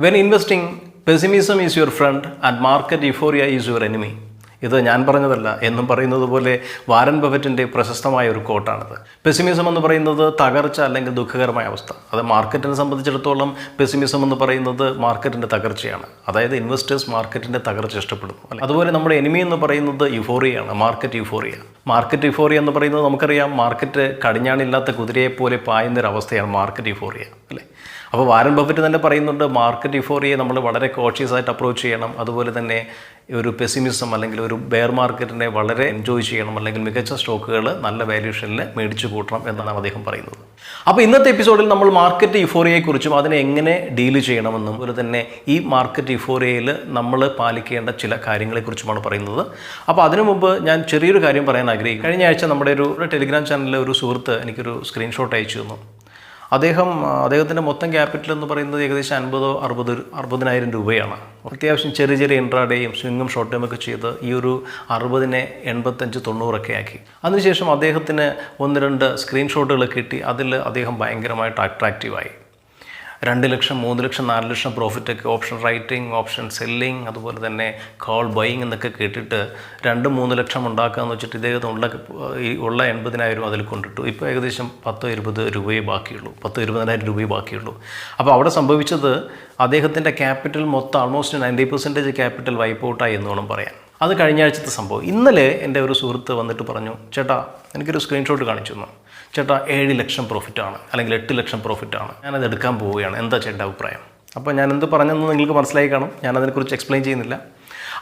When investing, pessimism is your friend and market euphoria is your enemy. ഇത് ഞാൻ പറഞ്ഞതല്ല, എന്നും പറയുന്നത് പോലെ വാരൻ ബഫറ്റിൻ്റെ പ്രശസ്തമായ ഒരു കോട്ടാണിത്. പെസിമിസം എന്ന് പറയുന്നത് തകർച്ച അല്ലെങ്കിൽ ദുഃഖകരമായ അവസ്ഥ. അത് മാർക്കറ്റിനെ സംബന്ധിച്ചിടത്തോളം പെസിമിസം എന്ന് പറയുന്നത് മാർക്കറ്റിൻ്റെ തകർച്ചയാണ്. അതായത് ഇൻവെസ്റ്റേഴ്സ് മാർക്കറ്റിൻ്റെ തകർച്ച ഇഷ്ടപ്പെടുന്നു. അതുപോലെ നമ്മുടെ എനിമി എന്ന് പറയുന്നത് യുഫോറിയാണ്, മാർക്കറ്റ് യുഫോറിയ. മാർക്കറ്റ് യുഫോറിയ എന്ന് പറയുന്നത് നമുക്കറിയാം, മാർക്കറ്റ് കടിഞ്ഞാണില്ലാത്ത കുതിരയെപ്പോലെ പായുന്നൊരവസ്ഥയാണ് മാർക്കറ്റ് യുഫോറിയ, അല്ലേ? അപ്പോൾ വാരൻ ബഫറ്റ് തന്നെ പറയുന്നുണ്ട്, മാർക്കറ്റ് യുഫോറിയെ നമ്മൾ വളരെ കോഷ്യസ് ആയിട്ട് അപ്രോച്ച് ചെയ്യണം. അതുപോലെ തന്നെ ഒരു പെസിമിസം അല്ലെങ്കിൽ ഒരു ബെയർ മാർക്കറ്റിനെ വളരെ എൻജോയ് ചെയ്യണം, അല്ലെങ്കിൽ മികച്ച സ്റ്റോക്കുകൾ നല്ല വാല്യൂഷനിൽ മേടിച്ചു കൂട്ടണം എന്നാണ് അദ്ദേഹം പറയുന്നത്. അപ്പോൾ ഇന്നത്തെ എപ്പിസോഡിൽ നമ്മൾ മാർക്കറ്റ് യുഫോറിയയെക്കുറിച്ചും അതിനെ എങ്ങനെ ഡീല് ചെയ്യണമെന്നും അതുപോലെ തന്നെ ഈ മാർക്കറ്റ് യുഫോറിയയിൽ നമ്മൾ പാലിക്കേണ്ട ചില കാര്യങ്ങളെക്കുറിച്ചുമാണ് പറയുന്നത്. അപ്പോൾ അതിനു മുമ്പ് ഞാൻ ചെറിയൊരു കാര്യം പറയാൻ ആഗ്രഹിക്കും. കഴിഞ്ഞ ആഴ്ച നമ്മുടെ ഒരു ടെലിഗ്രാം ചാനലിലെ ഒരു സുഹൃത്ത് എനിക്കൊരു സ്ക്രീൻഷോട്ട് അയച്ചു തന്നു. അദ്ദേഹത്തിൻ്റെ മൊത്തം ക്യാപിറ്റൽ എന്ന് പറയുന്നത് ഏകദേശം 50,000-60,000 രൂപയാണ്. അത്യാവശ്യം ചെറിയ ചെറിയ ഇൻട്രാഡേയും സ്വിങ്ങും ഷോർട്ട് ടൈമൊക്കെ ചെയ്ത് ഈ ഒരു 60നെ 85-90 ആക്കി. അതിനുശേഷം അദ്ദേഹത്തിന് 1-2 സ്ക്രീൻഷോട്ടുകൾ കിട്ടി. അതിൽ അദ്ദേഹം ഭയങ്കരമായിട്ട് അട്രാക്റ്റീവായി. 2 ലക്ഷം, 3 ലക്ഷം, 4 ലക്ഷം പ്രോഫിറ്റൊക്കെ, ഓപ്ഷൻ റൈറ്റിംഗ്, ഓപ്ഷൻ സെല്ലിങ്, അതുപോലെ തന്നെ കോൾ ബൈയിങ് എന്നൊക്കെ കേട്ടിട്ട് 2-3 ലക്ഷം ഉണ്ടാക്കാമെന്ന് വെച്ചിട്ട് ഇദ്ദേഹത്തിന് ഉള്ള 80,000 അതിൽ കൊണ്ടിട്ടു. ഇപ്പോൾ ഏകദേശം 10-20 രൂപയെ ബാക്കിയുള്ളൂ, 10-20,000 രൂപയെ ബാക്കിയുള്ളൂ. അപ്പോൾ അവിടെ സംഭവിച്ചത് അദ്ദേഹത്തിൻ്റെ ക്യാപിറ്റൽ മൊത്തം ആൾമോസ്റ്റ് 90% ക്യാപിറ്റൽ വൈപ്പ് ഔട്ടായി എന്ന് വേണം പറയാൻ. അത് കഴിഞ്ഞ ആഴ്ചത്തെ സംഭവം. ഇന്നലെ എൻ്റെ ഒരു സുഹൃത്ത് വന്നിട്ട് പറഞ്ഞു, ചേട്ടാ എനിക്കൊരു സ്ക്രീൻഷോട്ട് കാണിച്ചു തന്നു. ചേട്ടാ 7 ലക്ഷം പ്രോഫിറ്റാണ്, അല്ലെങ്കിൽ 8 ലക്ഷം പ്രോഫിറ്റാണ്, ഞാനത് എടുക്കാൻ പോവുകയാണ്, എന്താ ചേട്ടാ അഭിപ്രായം? അപ്പോൾ ഞാൻ എന്ത് പറഞ്ഞെന്ന് നിങ്ങൾക്ക് മനസ്സിലായി കാണും, ഞാനതിനെക്കുറിച്ച് എക്സ്പ്ലെയിൻ ചെയ്യുന്നില്ല.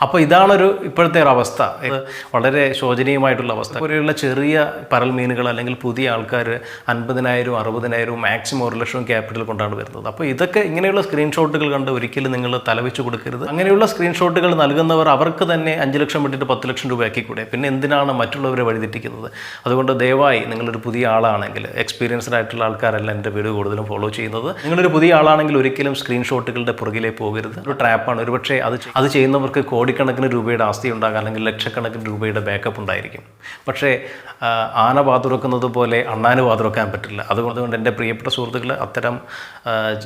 അപ്പോൾ ഇതാണൊരു ഇപ്പോഴത്തെ ഒരു അവസ്ഥ, ഇത് വളരെ ശോചനീയമായിട്ടുള്ള അവസ്ഥ. പോലെയുള്ള ചെറിയ പരൽ മീനുകൾ അല്ലെങ്കിൽ പുതിയ ആൾക്കാർ 50,000, 60,000, മാക്സിമം 1 ലക്ഷം ക്യാപിറ്റൽ കൊണ്ടാണ് വരുന്നത്. അപ്പോൾ ഇതൊക്കെ ഇങ്ങനെയുള്ള സ്ക്രീൻഷോട്ടുകൾ കണ്ട് ഒരിക്കലും നിങ്ങൾ തലവെച്ച് കൊടുക്കരുത്. അങ്ങനെയുള്ള സ്ക്രീൻഷോട്ടുകൾ നൽകുന്നവർ അവർക്ക് തന്നെ 5 ലക്ഷം വിട്ടിട്ട് 10 ലക്ഷം രൂപ ആക്കിക്കൂടെ? പിന്നെ എന്തിനാണ് മറ്റുള്ളവരെ വഴിതെറ്റിക്കുന്നത്? അതുകൊണ്ട് ദയവായി നിങ്ങളൊരു പുതിയ ആളാണെങ്കിൽ, എക്സ്പീരിയൻസ്ഡ് ആയിട്ടുള്ള ആൾക്കാരല്ല എൻ്റെ വീഡിയോ കൂടുതലും ഫോളോ ചെയ്യുന്നത്, നിങ്ങളൊരു പുതിയ ആളാണെങ്കിൽ ഒരിക്കലും സ്ക്രീൻഷോട്ടുകളുടെ പുറകിലേ പോകരുത്. ഒരു ട്രാപ്പാണ്. ഒരുപക്ഷെ അത് ചെയ്യുന്നവർക്ക് കോടിക്കണക്കിന് രൂപയുടെ ആസ്തി ഉണ്ടാകാം, അല്ലെങ്കിൽ ലക്ഷക്കണക്കിന് രൂപയുടെ ബാക്കപ്പ് ഉണ്ടായിരിക്കും. പക്ഷേ ആന വാതുറക്കുന്നത് പോലെ അണ്ണാന് വാതുറക്കാൻ പറ്റില്ല. അതുകൊണ്ട് എൻ്റെ പ്രിയപ്പെട്ട സുഹൃത്തുക്കൾ അത്തരം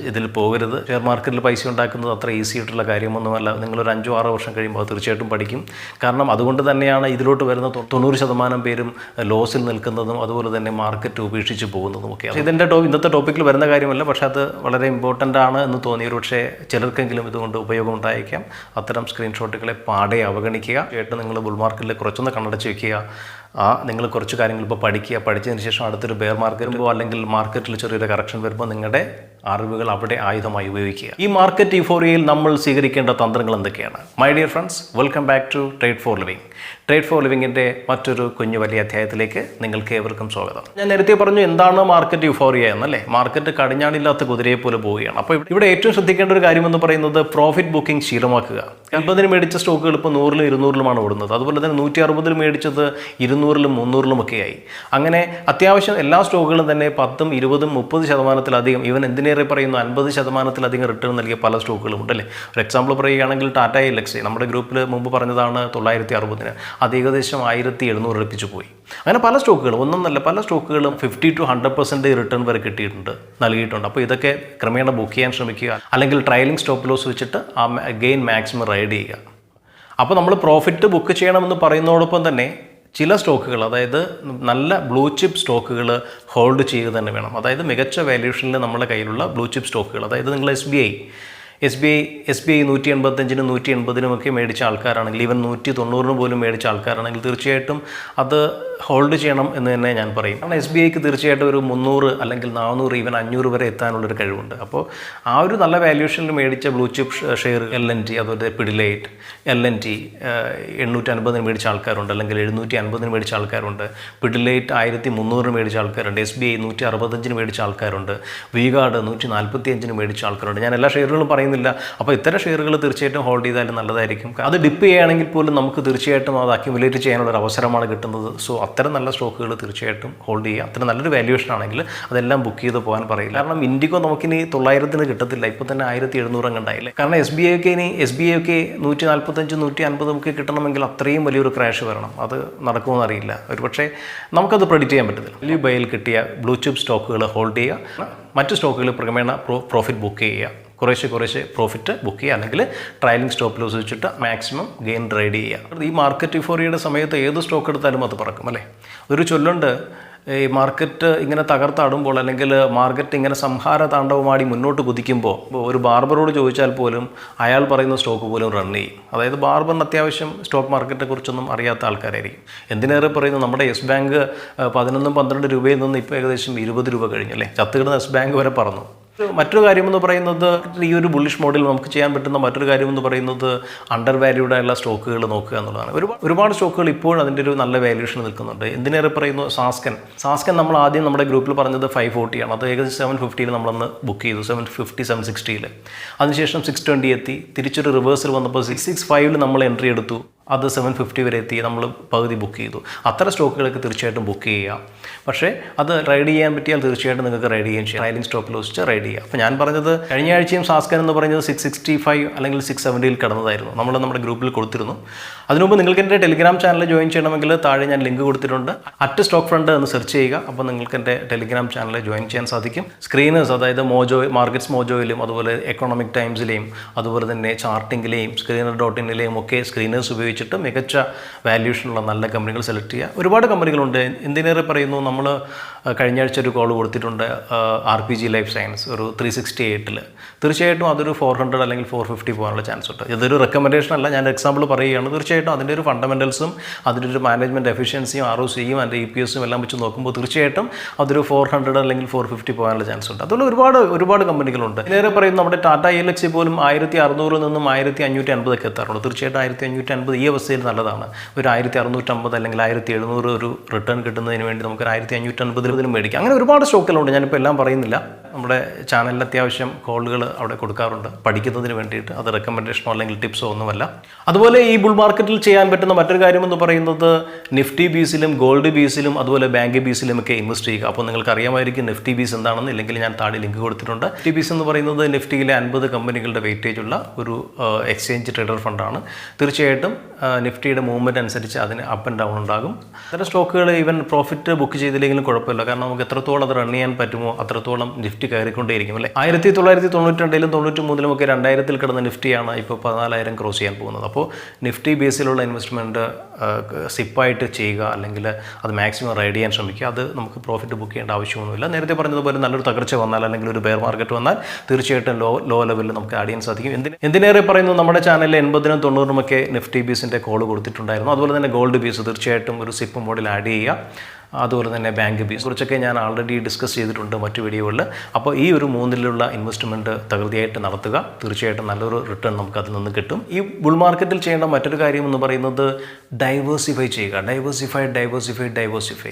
ഇതിൽ പോകരുത്. ഷെയർ മാർക്കറ്റിൽ പൈസ ഉണ്ടാക്കുന്നത് അത്ര ഈസി ആയിട്ടുള്ള കാര്യമൊന്നുമല്ല. നിങ്ങളൊരു 5-6 വർഷം കഴിയുമ്പോൾ തീർച്ചയായിട്ടും പഠിക്കും. കാരണം അതുകൊണ്ട് തന്നെയാണ് ഇതിലോട്ട് വരുന്ന 90% പേരും ലോസിൽ നിൽക്കുന്നതും അതുപോലെ തന്നെ മാർക്കറ്റ് ഉപേക്ഷിച്ച് പോകുന്നതും ഒക്കെ. ഇതിൻ്റെ ഇന്നത്തെ ടോപ്പിക്കിൽ വരുന്ന കാര്യമല്ല, പക്ഷേ അത് വളരെ ഇമ്പോർട്ടൻ്റ് ആണ് എന്ന് തോന്നി. ഒരു പക്ഷേ ചിലർക്കെങ്കിലും ഇതുകൊണ്ട് ഉപയോഗം ഉണ്ടായിരിക്കാം. അത്തരം സ്ക്രീൻഷോട്ടുകളെ പാടെ അവഗണിക്കുക. ചേട്ടൻ നിങ്ങൾ ബുൾ മാർക്കറ്റിൽ കുറച്ചൊന്ന് കണ്ണടച്ച് വയ്ക്കുക. നിങ്ങൾ കുറച്ച് കാര്യങ്ങൾ ഇപ്പോൾ പഠിച്ചതിന് ശേഷം അടുത്തൊരു ബെയർ മാർക്കറ്റ് വരുമ്പോൾ അല്ലെങ്കിൽ മാർക്കറ്റിൽ ചെറിയൊരു കറക്ഷൻ വരുമ്പോൾ നിങ്ങളുടെ അറിവുകൾ അവിടെ ആയുധമായി ഉപയോഗിക്കുക. ഈ മാർക്കറ്റ് യുഫോറിയയിൽ നമ്മൾ സ്വീകരിക്കേണ്ട തന്ത്രങ്ങൾ എന്തൊക്കെയാണ്? My dear friends, welcome back to trade for living. Trade for ലിവിങ്ങിൻ്റെ മറ്റൊരു കുഞ്ഞു വലിയ അധ്യായത്തിലേക്ക് നിങ്ങൾക്ക് ഏവർക്കും സ്വാഗതം. ഞാൻ നേരത്തെ പറഞ്ഞു എന്താണ് മാർക്കറ്റ് യുഫോറിയ എന്നല്ലേ. മാർക്കറ്റ് കടിഞ്ഞാണില്ലാത്ത കുതിരയെ പോലെ പോവുകയാണ്. അപ്പോൾ ഇവിടെ ഏറ്റവും ശ്രദ്ധിക്കേണ്ട ഒരു കാര്യം എന്ന് പറയുന്നത് പ്രോഫിറ്റ് ബുക്കിംഗ് ശീലമാക്കുക. 50-ന് മേടിച്ച സ്റ്റോക്കുകൾ ഇപ്പോൾ 100-ലും 200-ലുമാണ് ഓടുന്നത്. അതുപോലെ തന്നെ 160-ൽ മേടിച്ചത് 200-ലും 300-ലും ഒക്കെയായി. അങ്ങനെ അത്യാവശ്യം എല്ലാ സ്റ്റോക്കുകളും തന്നെ 10, 20, 30% ഈവൻ എന്തിനേറെ പറയുന്നു 50% റിട്ടേൺ നൽകിയ പല സ്റ്റോക്കുകളും ഉണ്ടല്ലേ. ഒരു എക്സാമ്പിൾ പറയുകയാണെങ്കിൽ ടാറ്റ എൽഎക്സ് നമ്മുടെ ഗ്രൂപ്പിൽ മുമ്പ് പറഞ്ഞതാണ് 960-ന്, അത് ഏകദേശം 1,700 അടുപ്പിച്ച് പോയി. അങ്ങനെ പല സ്റ്റോക്കുകൾ, ഒന്നൊന്നല്ല പല സ്റ്റോക്കുകളും 50-100% റിട്ടേൺ വരെ കിട്ടിയിട്ടുണ്ട്, നൽകിയിട്ടുണ്ട്. അപ്പോൾ ഇതൊക്കെ ക്രമേണ ബുക്ക് ചെയ്യാൻ ശ്രമിക്കുക, അല്ലെങ്കിൽ ട്രയലിംഗ് സ്റ്റോപ്പ് ലോസ് വെച്ചിട്ട് ആ ഗെയിൻ മാക്സിമം റൈഡ് ചെയ്യുക. അപ്പോൾ നമ്മൾ പ്രോഫിറ്റ് ബുക്ക് ചെയ്യണമെന്ന് പറയുന്നതോടൊപ്പം തന്നെ ചില സ്റ്റോക്കുകൾ, അതായത് നല്ല ബ്ലൂ ചിപ്പ് സ്റ്റോക്കുകൾ ഹോൾഡ് ചെയ്യുക തന്നെ വേണം. അതായത് മികച്ച വാല്യൂഷനിൽ നമ്മുടെ കയ്യിലുള്ള ബ്ലൂ ചിപ്പ് സ്റ്റോക്കുകൾ, അതായത് നിങ്ങൾ എസ് ബി ഐ 185-നും 180-നും ഒക്കെ മേടിച്ച ആൾക്കാരാണെങ്കിൽ, ഈവൻ 190-ന് പോലും മേടിച്ച ആൾക്കാരാണെങ്കിൽ തീർച്ചയായിട്ടും അത് ഹോൾഡ് ചെയ്യണം എന്ന് തന്നെ ഞാൻ പറയും. കാരണം SBIക്ക് തീർച്ചയായിട്ടും ഒരു 300 അല്ലെങ്കിൽ 400, ഈവൻ 500 വരെ എത്താനുള്ളൊരു കഴിവുണ്ട്. അപ്പോൾ ആ ഒരു നല്ല വാല്യൂഷനിൽ മേടിച്ച ബ്ലൂ ചിപ്പ് ഷെയർ LNT, അതുപോലെ പിഡിലൈറ്റ്, LNT 850-ന് മേടിച്ച ആൾക്കാരുണ്ട്, അല്ലെങ്കിൽ 750-ന് മേടിച്ച ആൾക്കാരുണ്ട്. പിഡിലൈറ്റ് 1300-ന് മേടിച്ച ആൾക്കാരുണ്ട്. SBI 165-ന് മേടിച്ച ആൾക്കാരുണ്ട്. V-Guard 145-ന് മേടിച്ച ആൾക്കാരുണ്ട്. ഞാൻ എല്ലാ ഷെയറുകളും പറയുന്നില്ല. അപ്പോൾ ഇത്തരം ഷെയറുകൾ തീർച്ചയായിട്ടും ഹോൾഡ് ചെയ്താലും നല്ലതായിരിക്കും. അത് ഡിപ്പ് ചെയ്യുകയാണെങ്കിൽ പോലും നമുക്ക് തീർച്ചയായിട്ടും അത് അക്യുമുലേറ്റ് ചെയ്യാനുള്ള ഒരു അവസരമാണ് കിട്ടുന്നത്. സോ അത്തരം നല്ല സ്റ്റോക്കുകൾ തീർച്ചയായിട്ടും ഹോൾഡ് ചെയ്യുക. അത്ര നല്ലൊരു വാല്യൂഷൻ ആണെങ്കിൽ അതെല്ലാം ബുക്ക് ചെയ്ത് പോകാൻ പറയില്ല. കാരണം ഇൻഡിഗോ നമുക്കിനി 900-ന് കിട്ടത്തില്ല, ഇപ്പോൾ തന്നെ 1,700 ഉണ്ടായില്ലേ. കാരണം SBI ഒക്കെ 145, 150 ഒക്കെ കിട്ടണമെങ്കിൽ അത്രയും വലിയൊരു ക്രാഷ് വരണം. അത് നടക്കുമെന്ന് അറിയില്ല. ഒരു പക്ഷേ നമുക്കത് പ്രെഡിക്റ്റ് ചെയ്യാൻ പറ്റത്തില്ല. വലിയ ബൈയിൽ കിട്ടിയ ബ്ലൂ ചിപ്പ് സ്റ്റോക്കുകൾ ഹോൾഡ് ചെയ്യുക. മറ്റ് സ്റ്റോക്കുകൾ ക്രമേണ പ്രോഫിറ്റ് ബുക്ക് ചെയ്യുക, കുറേശ്ശെ പ്രോഫിറ്റ് ബുക്ക് ചെയ്യുക, അല്ലെങ്കിൽ ട്രയലിംഗ് സ്റ്റോപ്പ് ലോസ് വെച്ചിട്ട് മാക്സിമം ഗെയിൻ ട്രേഡ് ചെയ്യുക. ഈ മാർക്കറ്റ് യുഫോറിയയുടെ സമയത്ത് ഏത് സ്റ്റോക്ക് എടുത്താലും അത് പറക്കും അല്ലേ. ഒരു ചൊല്ലുണ്ട്, ഈ മാർക്കറ്റ് ഇങ്ങനെ തകർത്താടുമ്പോൾ അല്ലെങ്കിൽ മാർക്കറ്റ് ഇങ്ങനെ സംഹാര താണ്ഡവമാടി മുന്നോട്ട് കുതിക്കുമ്പോൾ ഒരു ബാർബറോട് ചോദിച്ചാൽ പോലും അയാൾ പറയുന്ന സ്റ്റോക്ക് പോലും റൺ ചെയ്യും. അതായത് ബാർബറിന് അത്യാവശ്യം സ്റ്റോക്ക് മാർക്കറ്റിനെ കുറിച്ചൊന്നും അറിയാത്ത ആൾക്കാരായിരിക്കും. എന്തിനേറെ പറയുന്നു, നമ്മുടെ യെസ് ബാങ്ക് 11-12 രൂപയിൽ നിന്ന് ഇപ്പോൾ ഏകദേശം 20 രൂപ കഴിഞ്ഞല്ലേ. ചത്തുകിടുന്ന യെസ് ബാങ്ക് വരെ പറന്നു. മറ്റൊരു കാര്യമെന്ന് പറയുന്നത്, ഈ ഒരു ബുള്ളിഷ് മോഡിൽ നമുക്ക് ചെയ്യാൻ പറ്റുന്ന മറ്റൊരു കാര്യമെന്ന് പറയുന്നത് അണ്ടർ വാല്യൂഡ് ആയുള്ള സ്റ്റോക്കുകൾ നോക്കുക എന്നുള്ളതാണ്. ഒരുപാട് സ്റ്റോക്കുകൾ ഇപ്പോഴും അതിൻ്റെ ഒരു നല്ല വാല്യൂഷൻ നിൽക്കുന്നുണ്ട്. എന്തിനേറെ പറയുന്നു, സാസ്കൻ നമ്മൾ ആദ്യം നമ്മുടെ ഗ്രൂപ്പിൽ പറഞ്ഞത് 540 ആണ്. അത് ഏകദേശം 750 നമ്മളന്ന് ബുക്ക് ചെയ്തു, 750 760. അതിനുശേഷം 620 എത്തി, തിരിച്ചൊരു റിവേഴ്സൽ വന്നപ്പോൾ 665 നമ്മൾ എൻട്രി എടുത്തു, അത് 750 വരെ എത്തി, നമ്മൾ പകുതി ബുക്ക് ചെയ്തു. അത്തരം സ്റ്റോക്കുകളൊക്കെ തീർച്ചയായിട്ടും ബുക്ക് ചെയ്യുക. പക്ഷേ അത് റൈഡ് ചെയ്യാൻ പറ്റിയാൽ തീർച്ചയായിട്ടും നിങ്ങൾക്ക് റൈഡ് ചെയ്യാൻ ചെയ്യാം, ട്രയലിംഗ് സ്റ്റോപ്പ് ലോസ് വെച്ച് റൈഡ് ചെയ്യുക. അപ്പോൾ ഞാൻ പറഞ്ഞത്, കഴിഞ്ഞ ആഴ്ചയും സാസ്കൻ എന്ന് പറയുന്നത് 665 അല്ലെങ്കിൽ 670 കടന്നതായിരുന്നു. നമ്മൾ നമ്മുടെ ഗ്രൂപ്പിൽ കൊടുത്തിരുന്നു. അതിനുമുമ്പ് നിങ്ങൾക്ക് എൻ്റെ ടെലിഗ്രാം ചാനൽ ജോയിൻ ചെയ്യണമെങ്കിൽ താഴെ ഞാൻ ലിങ്ക് കൊടുത്തിട്ടുണ്ട്. സ്റ്റോക്ക് ഫ്രണ്ട് എന്ന് സെർച്ച് ചെയ്യുക. അപ്പോൾ നിങ്ങൾക്ക് എൻ്റെ ടെലിഗ്രാം ചാനൽ ജോയിൻ ചെയ്യാൻ സാധിക്കും. സ്ക്രീനേഴ്സ്, അതായത് മാർക്കറ്റ്സ് മോജോയിലും അതുപോലെ എക്കണോമിക് ടൈംസിലെയും അതുപോലെ തന്നെ ചാർട്ടിങ്ങിലെയും screener.in-ലെയും ഒക്കെ സ്ക്രീനേഴ്സ് ഉപയോഗിച്ചിട്ട് മികച്ച വാല്യൂഷനുള്ള നല്ല കമ്പനികൾ സെലക്ട് ചെയ്യുക. ഒരുപാട് കമ്പനികളുണ്ട്. എന്തിനേറെ പറയുന്നു, നമ്മൾ കഴിഞ്ഞ ആഴ്ച ഒരു കോൾ കൊടുത്തിട്ടുണ്ട് RPG ലൈഫ് സയൻസ്, ഒരു 368. തീർച്ചയായിട്ടും അതൊരു 400 അല്ലെങ്കിൽ 450 പോകാനുള്ള ചാൻസ് ഉണ്ട്. ഇതൊരു റെക്കമെൻഡേഷൻ അല്ല, ഞാൻ എക്സാമ്പിൾ പറയുകയാണ്. തീർച്ചയായിട്ടും അതിൻ്റെ ഒരു ഫണ്ടമെൻറ്റൽസും അതിൻ്റെ ഒരു മാനേജ്മെൻറ്റ് എഫിഷ്യൻസിയും ROCയും അതിൻ്റെ EPSും എല്ലാം വെച്ച് നോക്കുമ്പോൾ തീർച്ചയായിട്ടും അതൊരു 400 അല്ലെങ്കിൽ 450 പോകാനുള്ള ചാൻസ് ഉണ്ട്. അതുപോലെ ഒരുപാട് കമ്പനികളുണ്ട്. ഇതിലേറെ പറയുന്നു, നമ്മുടെ ടാറ്റ ELX പോലും 1600 നിന്നും 1550 എത്താറുണ്ട്. തീർച്ചയായിട്ടും 1550 ഈ അവസ്ഥയിൽ നല്ലതാണ്. ഒരു 1650 അല്ലെങ്കിൽ 1700 ഒരു റിട്ടേൺ കിട്ടുന്നതിന് വേണ്ടി നമുക്ക് 1550 മേടിക്കാം. അങ്ങനെ ഒരുപാട് സ്റ്റോക്കുകളുണ്ട്, ഞാനിപ്പോൾ എല്ലാം പറയുന്നില്ല. നമ്മുടെ ചാനലിൽ അത്യാവശ്യം കോളുകൾ അവിടെ കൊടുക്കാറുണ്ട് പഠിക്കുന്നതിന് വേണ്ടിയിട്ട്. അത് റെക്കമെൻഡേഷനോ അല്ലെങ്കിൽ ടിപ്സോ ഒന്നുമല്ല. അതുപോലെ ഈ ബുൾ മാർക്കറ്റിൽ ചെയ്യാൻ പറ്റുന്ന മറ്റൊരു കാര്യമെന്ന് പറയുന്നത്, നിഫ്റ്റി ബീസിലും ഗോൾഡ് ബീസിലും അതുപോലെ ബാങ്ക് ബീസിലും ഒക്കെ ഇൻവെസ്റ്റ് ചെയ്യുക. അപ്പോൾ നിങ്ങൾക്ക് അറിയാമായിരിക്കും നിഫ്റ്റി ബീസ് എന്താണെന്ന്, ഇല്ലെങ്കിൽ ഞാൻ താഴെ ലിങ്ക് കൊടുത്തിട്ടുണ്ട്. നിഫ്റ്റി ബീസ് എന്ന് പറയുന്നത് നിഫ്റ്റിയിലെ 50 കമ്പനികളുടെ വെയിറ്റേജ് ഉള്ള ഒരു എക്സ്ചേഞ്ച് ട്രേഡർ ഫണ്ടാണ്. തീർച്ചയായിട്ടും നിഫ്റ്റിയുടെ മൂവ്മെൻറ്റ് അനുസരിച്ച് അതിന് അപ്പ് ആൻഡ് ഡൗൺ ഉണ്ടാകും. അത്തരം സ്റ്റോക്കുകൾ ഈവൻ പ്രോഫിറ്റ് ബുക്ക് ചെയ്തില്ലെങ്കിലും കുഴപ്പമില്ല, കാരണം നമുക്ക് എത്രത്തോളം അത് റൺ ചെയ്യാൻ പറ്റുമോ അത്രത്തോളം നിഫ്റ്റി കയറിക്കൊണ്ടേയിരിക്കും അല്ലേ. 1992-ലും 93-ലും ഒക്കെ 2000-ൽ കിടന്ന നിഫ്റ്റിയാണ് ഇപ്പോൾ 14,000 ക്രോസ് ചെയ്യാൻ പോകുന്നത്. അപ്പോൾ നിഫ്റ്റി ബേസിലുള്ള ഇൻവെസ്റ്റ്മെൻറ്റ് സിപ്പായിട്ട് ചെയ്യുക, അല്ലെങ്കിൽ അത് മാക്സിമം റൈഡ് ചെയ്യാൻ ശ്രമിക്കുക. അത് നമുക്ക് പ്രോഫിറ്റ് ബുക്ക് ചെയ്യേണ്ട ആവശ്യമൊന്നുമില്ല. നേരത്തെ പറഞ്ഞതുപോലെ നല്ലൊരു തകർച്ച വന്നാൽ അല്ലെങ്കിൽ ഒരു ബെയർ മാർക്കറ്റ് വന്നാൽ തീർച്ചയായിട്ടും ലോ ലെവലിൽ നമുക്ക് ആഡ് ചെയ്യാൻ സാധിക്കും. എന്തിനേറെ പറയുന്നു, നമ്മുടെ ചാനലിൽ 80-നും 90-നും ഒക്കെ നിഫ്റ്റി ബീസിൻ്റെ കോൾ കൊടുത്തിട്ടുണ്ടായിരുന്നു. അതുപോലെ തന്നെ ഗോൾഡ് ബീസ് തീർച്ചയായിട്ടും ഒരു സിപ്പ് മോഡിൽ ആഡ് ചെയ്യുക. അതുപോലെ തന്നെ ബാങ്ക് ബീസ് കുറിച്ചൊക്കെ ഞാൻ ആൾറെഡി ഡിസ്കസ് ചെയ്തിട്ടുണ്ട് മറ്റു വീഡിയോകളിൽ. അപ്പോൾ ഈ ഒരു 3-ലുള്ള ഇൻവെസ്റ്റ്മെൻറ്റ് തകൃതിയായിട്ട് നടത്തുക. തീർച്ചയായിട്ടും നല്ലൊരു റിട്ടേൺ നമുക്ക് അതിൽ നിന്ന് കിട്ടും. ഈ ബുൾ മാർക്കറ്റിൽ ചെയ്യേണ്ട മറ്റൊരു കാര്യം എന്ന് പറയുന്നത് ഡൈവേഴ്സിഫൈ ചെയ്യുക. ഡൈവേഴ്സിഫൈ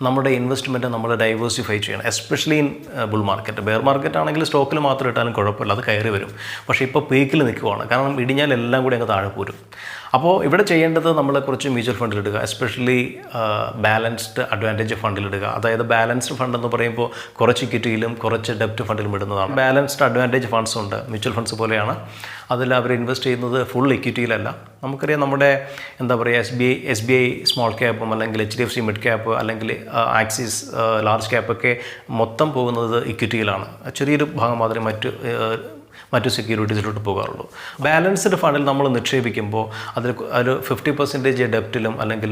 നമ്മുടെ ഇൻവെസ്റ്റ്മെൻറ്റ് നമ്മൾ ഡൈവേഴ്സിഫൈ ചെയ്യണം, especially in bull market. Bear market ആണെങ്കിൽ സ്റ്റോക്കിൽ മാത്രം ഇട്ടാലും കുഴപ്പമില്ല, അത് കയറി വരും. പക്ഷേ ഇപ്പോൾ പീക്കിൽ നിൽക്കുവാണ്, കാരണം ഇടിഞ്ഞാൽ എല്ലാം കൂടി അങ്ങ് താഴെ പോരും. അപ്പോൾ ഇവിടെ ചെയ്യേണ്ടത്, നമ്മൾ കുറച്ച് മ്യൂച്വൽ ഫണ്ടിലിടുക, എസ്പെഷ്യലി ബാലൻസ്ഡ് അഡ്വാൻറ്റേജ് ഫണ്ടിലിടുക. അതായത് ബാലൻസ്ഡ് ഫണ്ട് എന്ന് പറയുമ്പോൾ കുറച്ച് ഇക്വിറ്റിയിലും കുറച്ച് ഡെപ്റ്റ് ഫണ്ടിലും ഇടുന്നതാണ്. ബാലൻസ്ഡ് അഡ്വാൻറ്റേജ് ഫണ്ട്സ് ഉണ്ട്, മ്യൂച്വൽ ഫണ്ട്സ് പോലെയാണ്. അതിൽ അവർ ഇൻവെസ്റ്റ് ചെയ്യുന്നത് ഫുൾ ഇക്വിറ്റിയിലല്ല. നമുക്കറിയാം, നമ്മുടെ എന്താ പറയുക, SBI സ്മോൾ ക്യാപ്പും അല്ലെങ്കിൽ HDFC മിഡ് ക്യാപ്പ് അല്ലെങ്കിൽ ആക്സിസ് ലാർജ് ക്യാപ്പൊക്കെ മൊത്തം പോകുന്നത് ഇക്വിറ്റിയിലാണ്. ചെറിയൊരു ഭാഗം മാത്രമേ മറ്റു സെക്യൂരിറ്റീസിലോട്ട് പോകാറുള്ളൂ. ബാലൻസ്ഡ് ഫണ്ടിൽ നമ്മൾ നിക്ഷേപിക്കുമ്പോൾ ഒരു 50% ഡെപ്റ്റിലും അല്ലെങ്കിൽ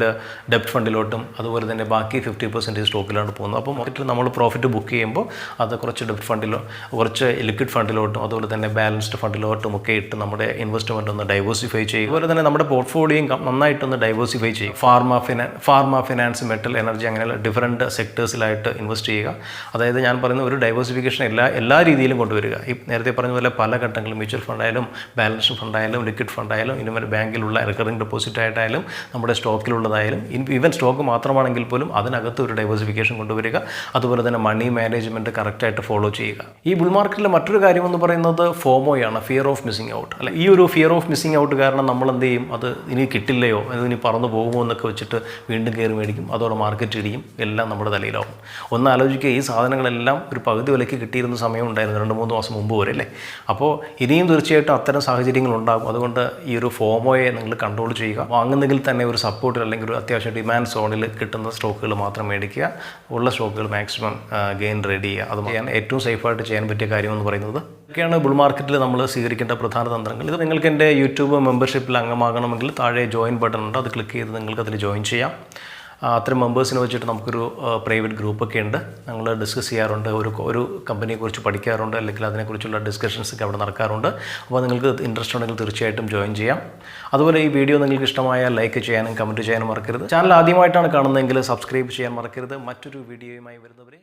ഡെപ്റ്റ് ഫണ്ടിലോട്ടും അതുപോലെ തന്നെ ബാക്കി 50% സ്റ്റോക്കിലാണ് പോകുന്നത്. അപ്പോൾ മാർക്കറ്റിൽ നമ്മൾ പ്രോഫിറ്റ് ബുക്ക് ചെയ്യുമ്പോൾ അത് കുറച്ച് ഡെപ്റ്റ് ഫണ്ടിലോ കുറച്ച് ലിക്വിഡ് ഫണ്ടിലോട്ടും അതുപോലെ തന്നെ ബാലൻസ്ഡ് ഫണ്ടിലോട്ടും ഒക്കെ ഇട്ട് നമ്മുടെ ഇൻവെസ്റ്റ്മെൻറ്റ് ഒന്ന് ഡൈവേഴ്സിഫൈ ചെയ്യും. അതുപോലെ തന്നെ നമ്മുടെ പോർട്ട്ഫോളിയോയും നന്നായിട്ടൊന്ന് ഡൈവേഴ്സിഫൈ ചെയ്യും. ഫാർമ, ഫിനാൻസ്, മെറ്റൽ, എനർജി, അങ്ങനെയുള്ള ഡിഫറൻറ്റ് സെക്ടേഴ്സിലായിട്ട് ഇൻവെസ്റ്റ് ചെയ്യുക. അതായത് ഞാൻ പറയുന്ന ഒരു ഡൈവേഴ്സിഫിക്കേഷൻ എല്ലാ രീതിയിലും കൊണ്ടുവരിക. ഈ നേരത്തെ പറഞ്ഞ പോലെ പല ഘട്ടങ്ങളും മ്യൂച്വൽ ഫണ്ടായാലും ബാലൻസ്ഡ് ഫണ്ടായാലും ലിക്വിഡ് ഫണ്ടായാലും ഇനി ബാങ്കിലുള്ള റിക്കറിംഗ് ഡെപ്പോസിറ്റ് ആയിട്ടായാലും നമ്മുടെ സ്റ്റോക്കിലുള്ളതായാലും ഈവൻ സ്റ്റോക്ക് മാത്രമാണെങ്കിൽ പോലും അതിനകത്ത് ഒരു ഡൈവേഴ്സിഫിക്കേഷൻ കൊണ്ടുവരിക. അതുപോലെ തന്നെ മണി മാനേജ്മെൻറ്റ് കറക്റ്റായിട്ട് ഫോളോ ചെയ്യുക. ഈ ബുൾ മാർക്കറ്റിലെ മറ്റൊരു കാര്യമെന്ന് പറയുന്നത് ഫോമോയാണ്, ഫിയർ ഓഫ് മിസ്സിങ് ഔട്ട്. അല്ല, ഈ ഒരു ഫിയർ ഓഫ് മിസ്സിങ് ഔട്ട് കാരണം നമ്മൾ എന്ത് ചെയ്യും, അത് ഇനി കിട്ടില്ലയോ, ഇനി പറന്നു പോകുമോ എന്നൊക്കെ വെച്ചിട്ട് വീണ്ടും കയറി മേടിക്കും. അതോടെ മാർക്കറ്റ് ഇടിയും, എല്ലാം നമ്മുടെ തലയിലാവും. ഒന്ന് ആലോചിക്കുക, ഈ സാധനങ്ങളെല്ലാം ഒരു പകുതി വിലയ്ക്ക് കിട്ടിയിരുന്ന സമയം ഉണ്ടായിരുന്നു 2-3 മാസം മുമ്പ് വരെ അല്ലേ. അപ്പോൾ ഇനിയും തീർച്ചയായിട്ടും അത്തരം സാഹചര്യങ്ങളുണ്ടാകും. അതുകൊണ്ട് ഈ ഒരു ഫോമോയെ നിങ്ങൾ കൺട്രോൾ ചെയ്യുക. വാങ്ങുന്നെങ്കിൽ തന്നെ ഒരു സപ്പോർട്ടിൽ അല്ലെങ്കിൽ ഒരു അത്യാവശ്യം ഡിമാൻഡ് സോണിൽ കിട്ടുന്ന സ്റ്റോക്കുകൾ മാത്രം മേടിക്കുക. ഉള്ള സ്റ്റോക്കുകൾ മാക്സിമം ഗെയിൻ റെഡി ചെയ്യുക. അത് ചെയ്യാൻ ഏറ്റവും സേഫായിട്ട് ചെയ്യാൻ പറ്റിയ കാര്യമെന്ന് പറയുന്നത് ഒക്കെയാണ് ബുൾ മാർക്കറ്റിൽ നമ്മൾ സ്വീകരിക്കേണ്ട പ്രധാന തന്ത്രങ്ങൾ. ഇത് നിങ്ങൾക്ക് എൻ്റെ യൂട്യൂബ് മെമ്പർഷിപ്പിൽ അംഗമാകണമെങ്കിൽ താഴെ ജോയിൻ ബട്ടൺ ഉണ്ട്, അത് ക്ലിക്ക് ചെയ്ത് നിങ്ങൾക്ക് അതിൽ ജോയിൻ ചെയ്യാം. അത്തരം മെമ്പേഴ്സിനെ വെച്ചിട്ട് നമുക്കൊരു പ്രൈവറ്റ് ഗ്രൂപ്പൊക്കെ ഉണ്ട്. ഞങ്ങൾ ഡിസ്കസ് ചെയ്യാറുണ്ട്, ഒരു കമ്പനിയെക്കുറിച്ച് പഠിക്കാറുണ്ട്, അല്ലെങ്കിൽ അതിനെക്കുറിച്ചുള്ള ഡിസ്കഷൻസൊക്കെ അവിടെ നടക്കാറുണ്ട്. അപ്പോൾ നിങ്ങൾക്ക് ഇൻട്രസ്റ്റ് ഉണ്ടെങ്കിൽ തീർച്ചയായിട്ടും ജോയിൻ ചെയ്യാം. അതുപോലെ ഈ വീഡിയോ നിങ്ങൾക്ക് ഇഷ്ടമായാൽ ലൈക്ക് ചെയ്യാനും കമൻറ്റ് ചെയ്യാനും മറക്കരുത്. ചാനൽ ആദ്യമായിട്ടാണ് കാണുന്നതെങ്കിൽ സബ്സ്ക്രൈബ് ചെയ്യാൻ മറക്കരുത്. മറ്റൊരു വീഡിയോയുമായി വരുന്നവരെ